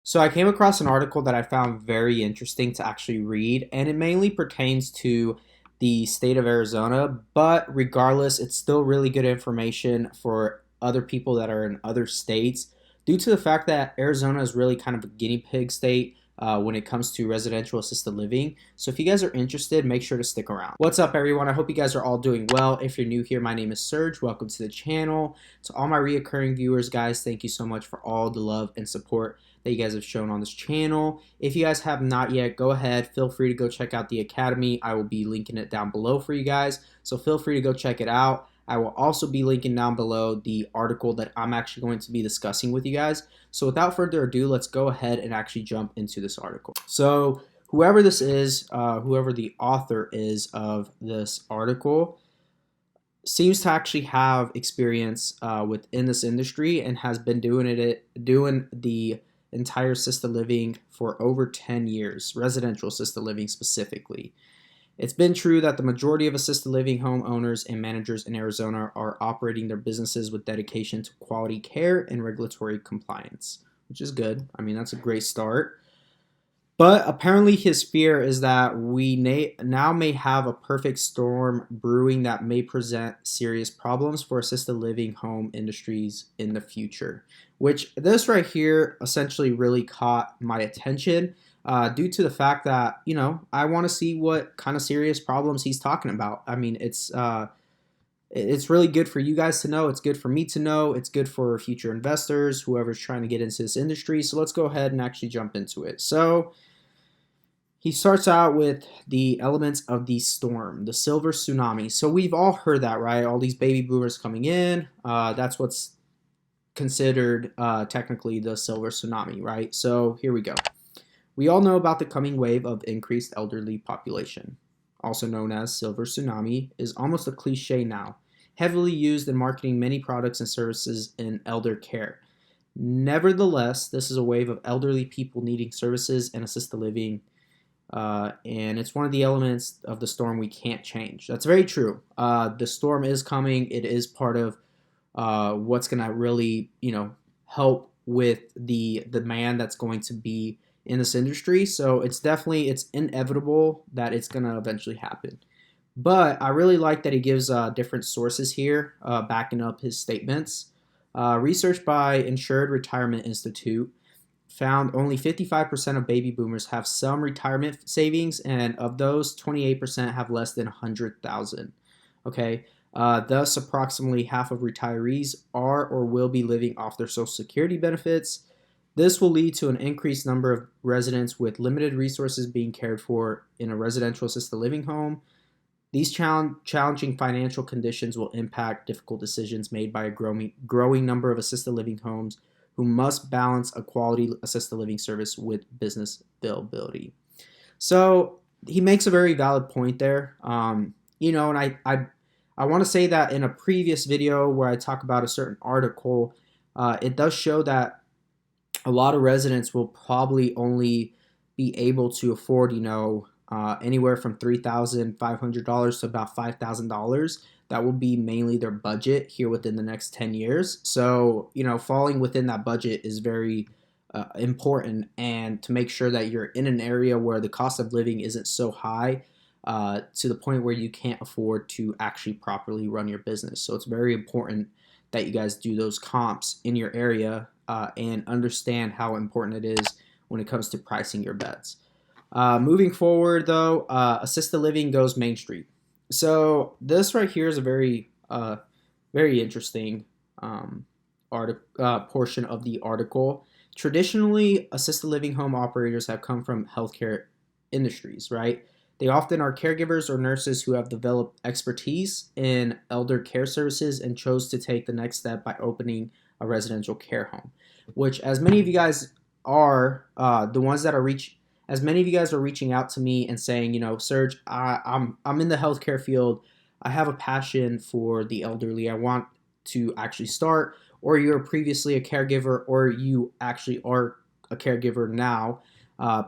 So I came across an article that I found very interesting to actually read, and it mainly pertains to the state of Arizona. But regardless, it's still really good information for other people that are in other states, due to the fact that Arizona is really kind of a guinea pig state when it comes to residential assisted living. So if you guys are interested, make sure to stick around. What's up, everyone? I hope you guys are all doing well. If you're new here, my name is Serge. Welcome to the channel. To all my reoccurring viewers, guys, thank you so much for all the love and support that you guys have shown on this channel. If you guys have not yet, go ahead, feel free to go check out the Academy. I will be linking it down below for you guys, so feel free to go check it out. I will also be linking down below the article that I'm actually going to be discussing with you guys. So without further ado, let's go ahead and actually jump into this article. So whoever this is, whoever the author is of this article, seems to actually have experience within this industry and has been doing the entire assisted living for over 10 years, residential assisted living specifically. It's been true that the majority of assisted living homeowners and managers in Arizona are operating their businesses with dedication to quality care and regulatory compliance, which is good. I mean, that's a great start. But apparently, his fear is that we now may have a perfect storm brewing that may present serious problems for assisted living home industries in the future. Which this right here essentially really caught my attention due to the fact that, I want to see what kind of serious problems he's talking about. I mean, it's really good for you guys to know. It's good for me to know. It's good for future investors, whoever's trying to get into this industry. So let's go ahead and actually jump into it. So he starts out with the elements of the storm, the silver tsunami. So we've all heard that, right? All these baby boomers coming in. That's what's considered technically the silver tsunami, right? So here we go. We all know about the coming wave of increased elderly population, also known as silver tsunami, is almost a cliche now, heavily used in marketing many products and services in elder care. Nevertheless, this is a wave of elderly people needing services and assisted living, and it's one of the elements of the storm we can't change. That's very true. The storm is coming. It is part of what's going to really, help with the demand that's going to be in this industry. So it's inevitable that it's going to eventually happen. But I really like that he gives different sources here backing up his statements. Research by Insured Retirement Institute found only 55% of baby boomers have some retirement savings, and of those, 28% have less than 100,000. Okay, thus approximately half of retirees are or will be living off their Social Security benefits. This will lead to an increased number of residents with limited resources being cared for in a residential assisted living home. These challenging financial conditions will impact difficult decisions made by a growing number of assisted living homes who must balance a quality assisted living service with business availability. So he makes a very valid point there. And I want to say that in a previous video where I talk about a certain article, it does show that a lot of residents will probably only be able to afford, anywhere from $3,500 to about $5,000. That will be mainly their budget here within the next 10 years. So, falling within that budget is very important, and to make sure that you're in an area where the cost of living isn't so high to the point where you can't afford to actually properly run your business. So it's very important that you guys do those comps in your area and understand how important it is when it comes to pricing your beds. Moving forward, though, assisted living goes Main Street. So this right here is a very interesting portion of the article. Traditionally, assisted living home operators have come from healthcare industries, right? They often are caregivers or nurses who have developed expertise in elder care services and chose to take the next step by opening a residential care home, which, as many of you guys are, as many of you guys are reaching out to me and saying, Serge, I'm in the healthcare field. I have a passion for the elderly. I want to actually start, or you're previously a caregiver, or you actually are a caregiver now,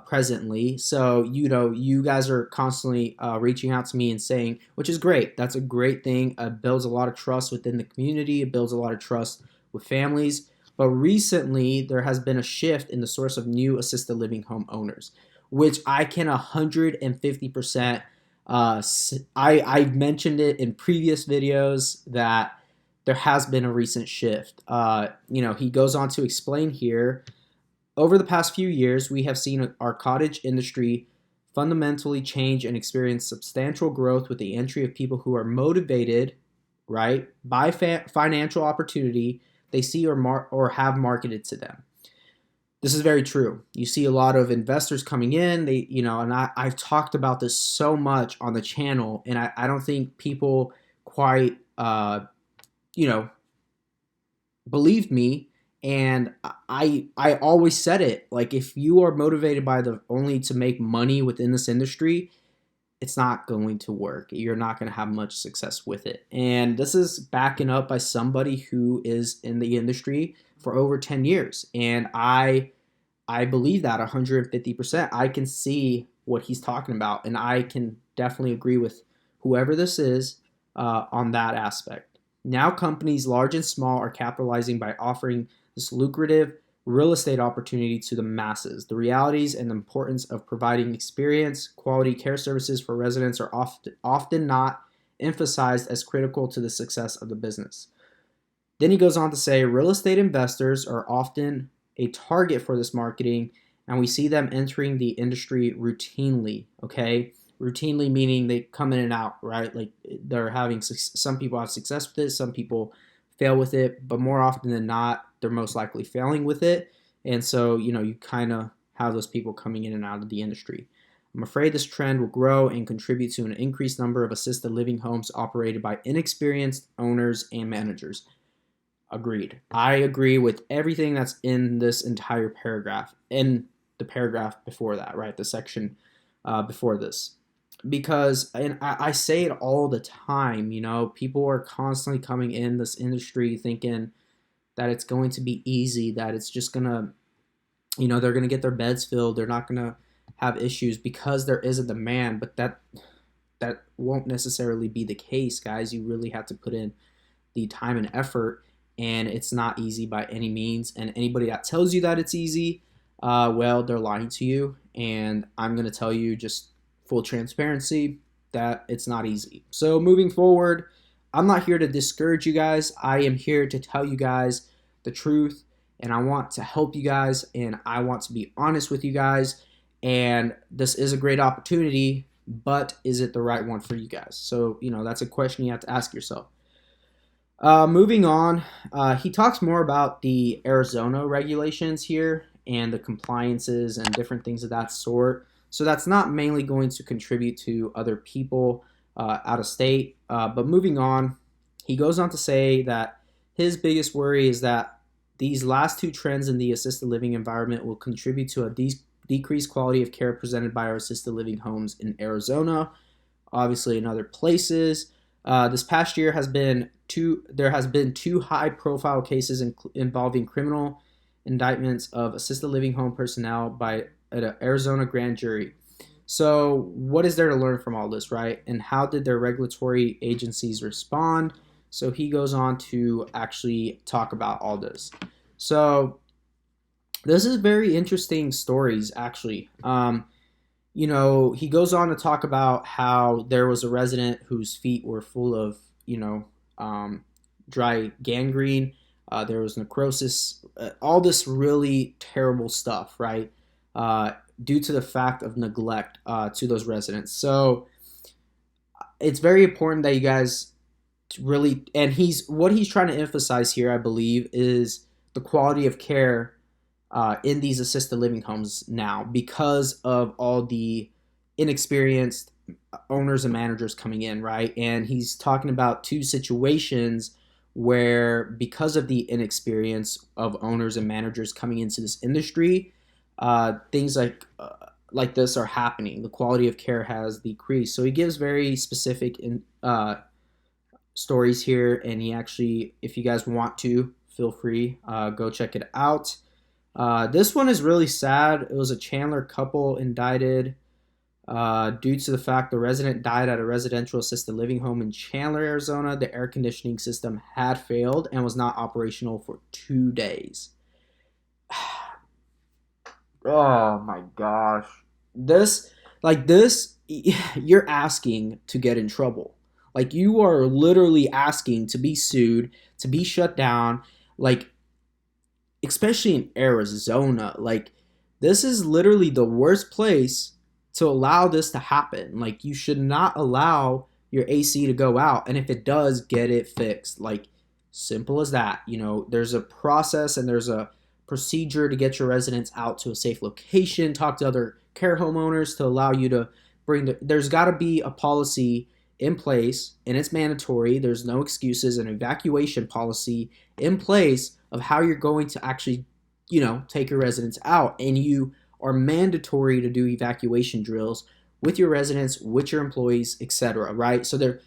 presently. So, you guys are constantly reaching out to me and saying, which is great. That's a great thing. It builds a lot of trust within the community. It builds a lot of trust with families. But recently, there has been a shift in the source of new assisted living home owners, which I can 150%. I've mentioned it in previous videos that there has been a recent shift. He goes on to explain here, over the past few years, we have seen our cottage industry fundamentally change and experience substantial growth with the entry of people who are motivated, right, by financial opportunity they see or have marketed to them. This is very true. You see a lot of investors coming in. And I've talked about this so much on the channel, and I don't think people quite, you know, believed me. And I always said it, like, if you are motivated by the only to make money within this industry, it's not going to work. You're not going to have much success with it. And this is backing up by somebody who is in the industry for over 10 years. And I believe that 150%. I can see what he's talking about, and I can definitely agree with whoever this is on that aspect. Now companies large and small are capitalizing by offering this lucrative real estate opportunity to the masses. The realities and the importance of providing experience, quality care services for residents are often not emphasized as critical to the success of the business. Then he goes on to say, real estate investors are often a target for this marketing, and we see them entering the industry routinely, okay? Routinely meaning they come in and out, right? Like, they're having, some people have success with it, some people fail with it, but more often than not, they're most likely failing with it. And so, you kind of have those people coming in and out of the industry. I'm afraid this trend will grow and contribute to an increased number of assisted living homes operated by inexperienced owners and managers. Agreed. I agree with everything that's in this entire paragraph, in the paragraph before that, right? The section before this. Because, and I say it all the time, people are constantly coming in this industry thinking that it's going to be easy, that it's just going to, they're going to get their beds filled, they're not going to have issues because there is a demand, but that won't necessarily be the case, guys. You really have to put in the time and effort, and it's not easy by any means. And anybody that tells you that it's easy, well, they're lying to you. And I'm going to tell you, just full transparency, that it's not easy. So moving forward, I'm not here to discourage you guys. I am here to tell you guys the truth, and I want to help you guys, and I want to be honest with you guys. And this is a great opportunity, but is it the right one for you guys? So, that's a question you have to ask yourself. Moving on, he talks more about the Arizona regulations here and the compliances and different things of that sort. So that's not mainly going to contribute to other people out of state. But moving on, he goes on to say that his biggest worry is that these last two trends in the assisted living environment will contribute to a decreased quality of care presented by our assisted living homes in Arizona, obviously in other places. This past year there has been two high-profile cases involving criminal indictments of assisted living home personnel by an Arizona grand jury. So what is there to learn from all this, right? And how did their regulatory agencies respond? So he goes on to actually talk about all this. So this is very interesting stories, actually. He goes on to talk about how there was a resident whose feet were full of, dry gangrene. There was necrosis, all this really terrible stuff, right? Due to the fact of neglect to those residents. So it's very important that you guys really, and what he's trying to emphasize here, I believe, is the quality of care in these assisted living homes now, because of all the inexperienced owners and managers coming in, right? And he's talking about two situations where, because of the inexperience of owners and managers coming into this industry, things like this are happening. The quality of care has decreased. So he gives very specific stories here, and he actually, if you guys want to, feel free, go check it out. This one is really sad. It was a Chandler couple indicted Due to the fact the resident died at a residential assisted living home in Chandler, Arizona, the air conditioning system had failed and was not operational for 2 days. Oh my gosh. This, this, you're asking to get in trouble. Like, you are literally asking to be sued, to be shut down. Like, especially in Arizona. Like, this is literally the worst place to allow this to happen. Like, you should not allow your AC to go out, and if it does, get it fixed. Like, simple as that. There's a process and there's a procedure to get your residents out to a safe location. Talk to other care homeowners to allow you to there's got to be a policy in place, and it's mandatory. There's no excuses. An evacuation policy in place of how you're going to actually, take your residents out. And you are mandatory to do evacuation drills with your residents, with your employees, etc. Right? So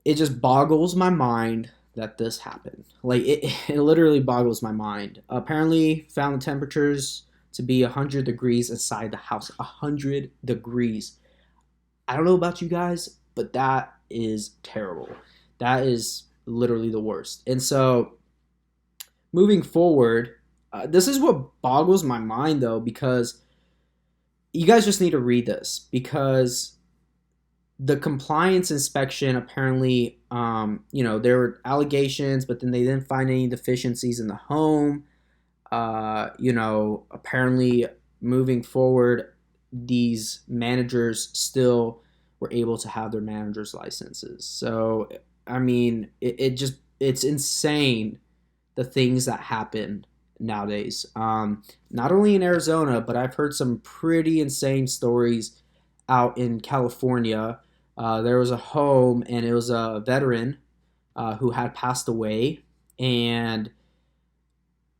it just boggles my mind that this happened. Like, it literally boggles my mind. Apparently, found the temperatures to be 100 degrees inside the house. 100 degrees. I don't know about you guys, but that is terrible. That is literally the worst. And so, moving forward, this is what boggles my mind, though, because you guys just need to read this, because the compliance inspection, apparently, there were allegations, but then they didn't find any deficiencies in the home. Apparently, moving forward, these managers still were able to have their manager's licenses. So, I mean, it's insane, the things that happen nowadays. Not only in Arizona, but I've heard some pretty insane stories out in California. There was a home, and it was a veteran who had passed away, and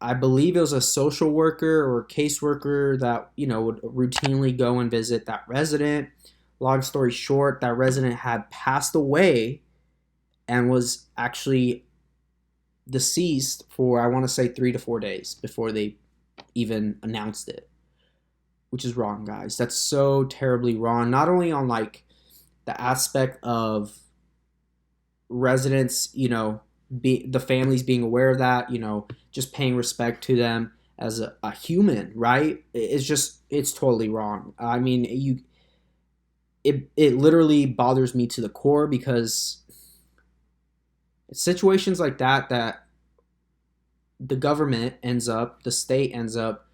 I believe it was a social worker or caseworker that would routinely go and visit that resident. Long story short, that resident had passed away and was actually deceased for, I want to say, 3 to 4 days before they even announced it, which is wrong, guys. That's so terribly wrong. Not only on the aspect of residents, the families being aware of that, just paying respect to them as a human, right? It's totally wrong. I mean, it literally bothers me to the core, because it's situations like that the state ends up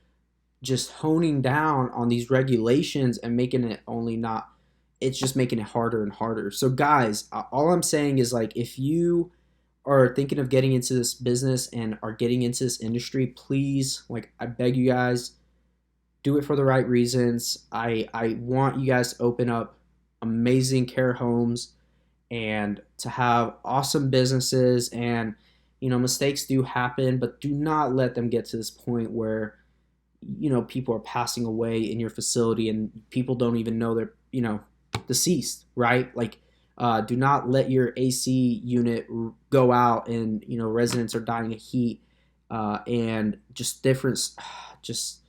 just honing down on these regulations and making it it's just making it harder and harder. So guys, all I'm saying is, if you are thinking of getting into this business and are getting into this industry, please, I beg you guys, do it for the right reasons. I want you guys to open up amazing care homes and to have awesome businesses. And mistakes do happen, but do not let them get to this point where people are passing away in your facility and people don't even know they're deceased, right? Do not let your AC unit go out and residents are dying of heat, and just different. Just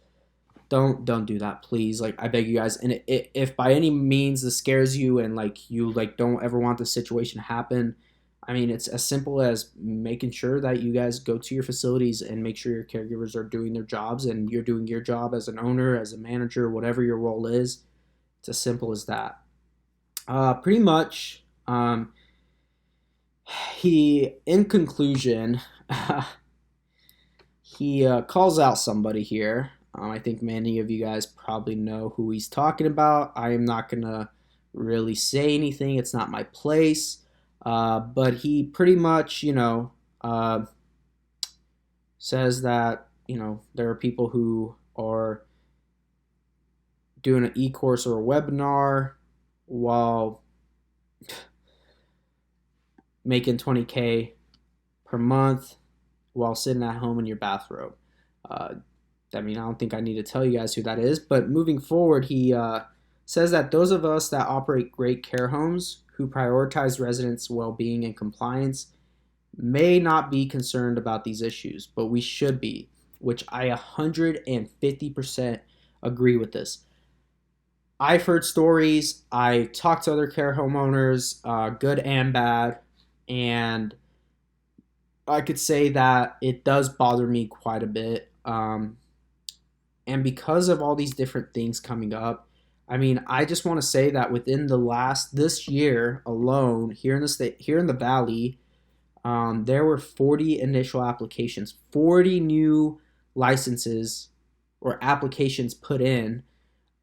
don't do that, please. I beg you guys. And if by any means this scares you and you don't ever want this situation to happen, I mean, it's as simple as making sure that you guys go to your facilities and make sure your caregivers are doing their jobs and you're doing your job as an owner, as a manager, whatever your role is. It's as simple as that. Pretty much, in conclusion, he calls out somebody here. I think many of you guys probably know who he's talking about. I am not going to really say anything. It's not my place. But he pretty much, says that, there are people who are doing an e-course or a webinar while making $20K per month while sitting at home in your bathrobe. I don't think I need to tell you guys who that is, but moving forward, he says that those of us that operate great care homes who prioritize residents' well-being and compliance may not be concerned about these issues, but we should be, which I 150% agree with this. I've heard stories. I talked to other care homeowners, good and bad, and I could say that it does bother me quite a bit. And because of all these different things coming up, I mean, I just want to say that within this year alone, here in the state, here in the valley, there were 40 initial applications, 40 new licenses or applications put in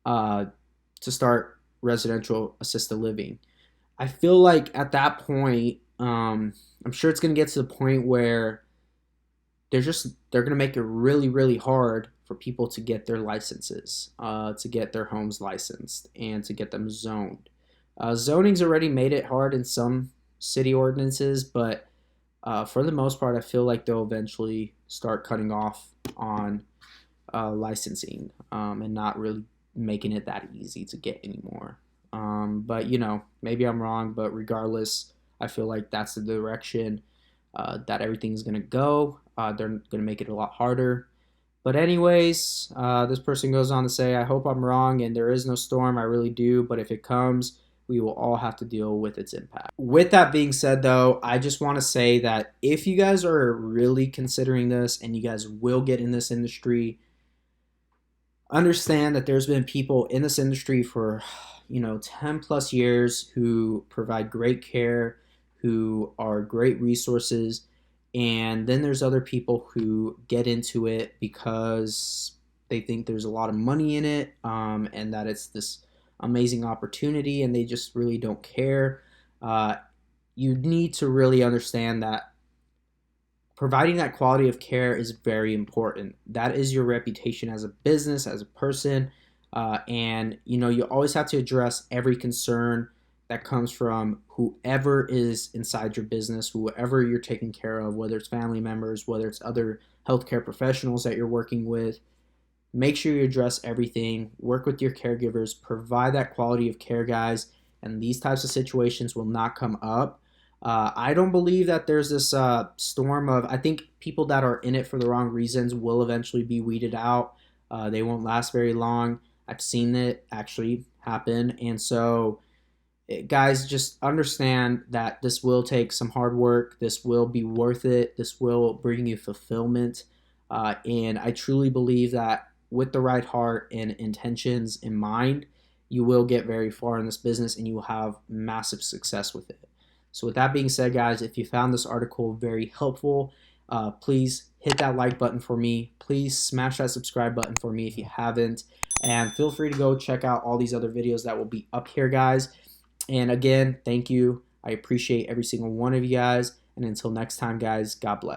uh, to start residential assisted living. I feel like at that point, I'm sure it's going to get to the point where they're going to make it really really hard for people to get their licenses, to get their homes licensed, and to get them zoned. Zoning's already made it hard in some city ordinances, but for the most part, I feel like they'll eventually start cutting off on licensing, and not really making it that easy to get anymore. But maybe I'm wrong, but regardless, I feel like that's the direction that everything's gonna go. They're gonna make it a lot harder. But anyways, this person goes on to say, "I hope I'm wrong, and there is no storm. I really do. But if it comes, we will all have to deal with its impact." With that being said, though, I just want to say that if you guys are really considering this and you guys will get in this industry, understand that there's been people in this industry for 10 plus years who provide great care, who are great resources, and then there's other people who get into it because they think there's a lot of money in it, and that it's this amazing opportunity, and they just really don't care. uh, you need to really understand that providing that quality of care is very important. That is your reputation as a business, as a person, and you always have to address every concern that comes from whoever is inside your business, whoever you're taking care of, whether it's family members, whether it's other healthcare professionals that you're working with. Make sure you address everything. Work with your caregivers. Provide that quality of care, guys, and these types of situations will not come up. I don't believe that there's this storm of. I think people that are in it for the wrong reasons will eventually be weeded out. They won't last very long. I've seen it actually happen. And so, guys, just understand that this will take some hard work. This will be worth it. This will bring you fulfillment. And I truly believe that with the right heart and intentions in mind, you will get very far in this business and you will have massive success with it. So, with that being said, guys, if you found this article very helpful, please hit that like button for me. Please smash that subscribe button for me if you haven't. And feel free to go check out all these other videos that will be up here, guys. And again, thank you. I appreciate every single one of you guys. And until next time, guys, God bless.